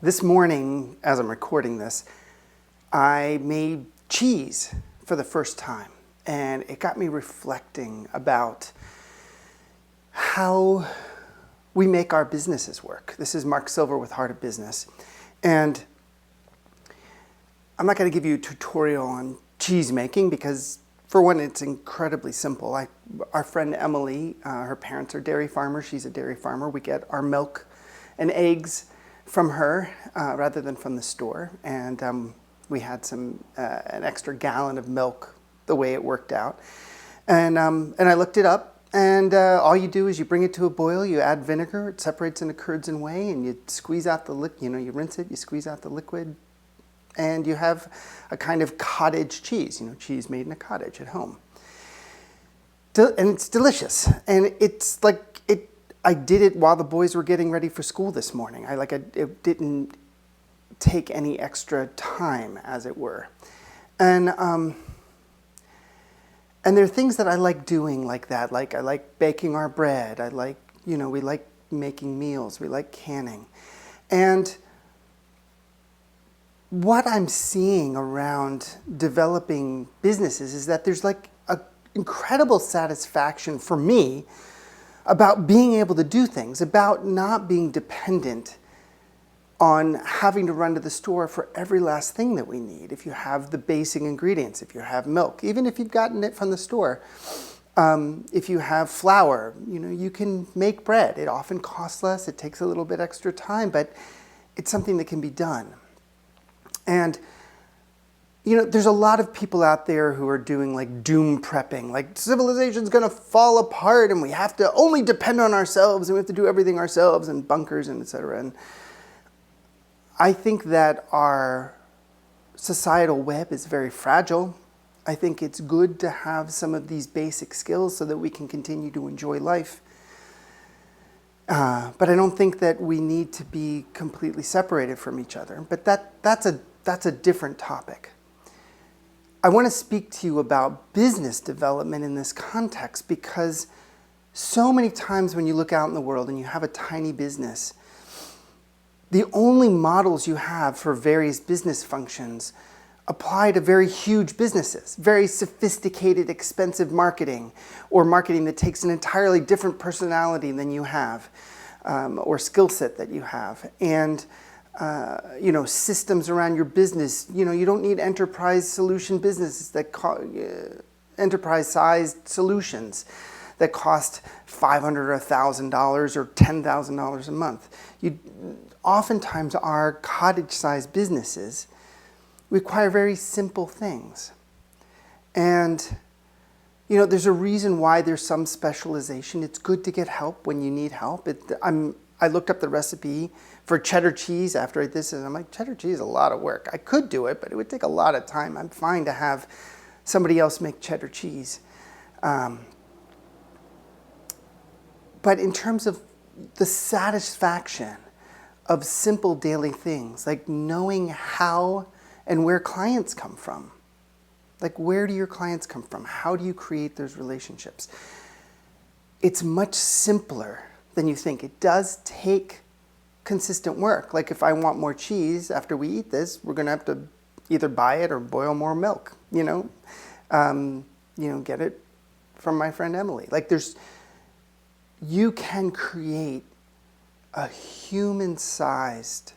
This morning, as I'm recording this, I made cheese for the first time, and it got me reflecting about how we make our businesses work. This is Mark Silver with Heart of Business, and I'm not going to give you a tutorial on cheese making because, for one, it's incredibly simple. Our friend Emily, her parents are dairy farmers. She's a dairy farmer. We get our milk and eggs from her rather than from the store, and we had an extra gallon of milk the way it worked out, and I looked it up, and all you do is you bring it to a boil, you add vinegar, it separates into curds and whey, and you squeeze out the you rinse it, you squeeze out the liquid, and you have a kind of cottage cheese, cheese made in a cottage at home. And it's delicious, and it's like I did it while the boys were getting ready for school this morning. It didn't take any extra time, as it were. And there are things that I like doing like that. Like I like baking our bread. We like making meals. We like canning. And what I'm seeing around developing businesses is that there's like an incredible satisfaction for me about being able to do things, about not being dependent on having to run to the store for every last thing that we need. If you have the basic ingredients, if you have milk, even if you've gotten it from the store, if you have flour, you can make bread. It often costs less, it takes a little bit extra time, but it's something that can be done. And there's a lot of people out there who are doing like doom prepping, like civilization's gonna fall apart and we have to only depend on ourselves and we have to do everything ourselves and bunkers and etc. And I think that our societal web is very fragile. I think it's good to have some of these basic skills so that we can continue to enjoy life. But I don't think that we need to be completely separated from each other. But that's a different topic. I want to speak to you about business development in this context because so many times when you look out in the world and you have a tiny business, the only models you have for various business functions apply to very huge businesses, very sophisticated, expensive marketing, or marketing that takes an entirely different personality than you have, or skill set that you have. And systems around your business. You don't need enterprise solution businesses that enterprise-sized solutions that cost $500 or $1,000 or $10,000 a month. Oftentimes, our cottage-sized businesses require very simple things, and there's a reason why there's some specialization. It's good to get help when you need help. I looked up the recipe for cheddar cheese after this, and I'm like, cheddar cheese is a lot of work. I could do it, but it would take a lot of time. I'm fine to have somebody else make cheddar cheese. But in terms of the satisfaction of simple daily things, like knowing how and where clients come from, like where do your clients come from? How do you create those relationships? It's much simpler than you think. It does take consistent work. Like if I want more cheese after we eat this, we're going to have to either buy it or boil more milk, get it from my friend Emily. You can create a human-sized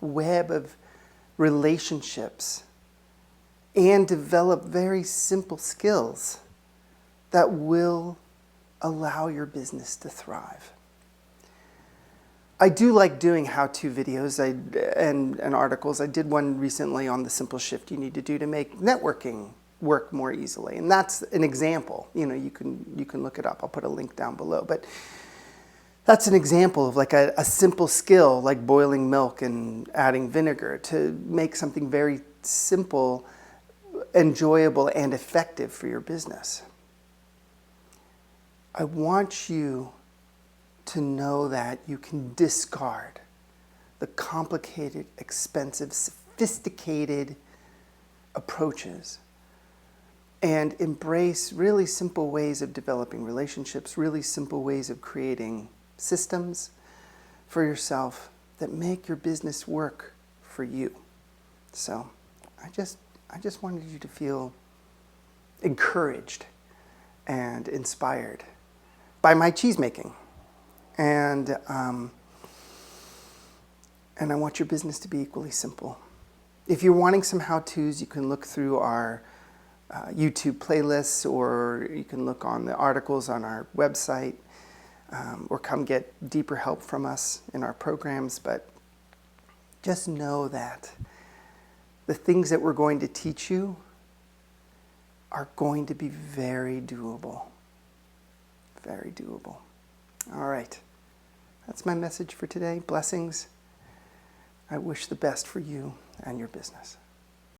web of relationships and develop very simple skills that will allow your business to thrive. I do like doing how-to videos and articles. I did one recently on the simple shift you need to do to make networking work more easily, and that's an example. You can look it up. I'll put a link down below. But that's an example of like a simple skill like boiling milk and adding vinegar to make something very simple, enjoyable, and effective for your business. I want you to know that you can discard the complicated, expensive, sophisticated approaches and embrace really simple ways of developing relationships, really simple ways of creating systems for yourself that make your business work for you. So I just wanted you to feel encouraged and inspired by my cheesemaking. And I want your business to be equally simple. If you're wanting some how-tos, you can look through our YouTube playlists, or you can look on the articles on our website, or come get deeper help from us in our programs. But just know that the things that we're going to teach you are going to be very doable. Very doable. All right. That's my message for today. Blessings. I wish the best for you and your business.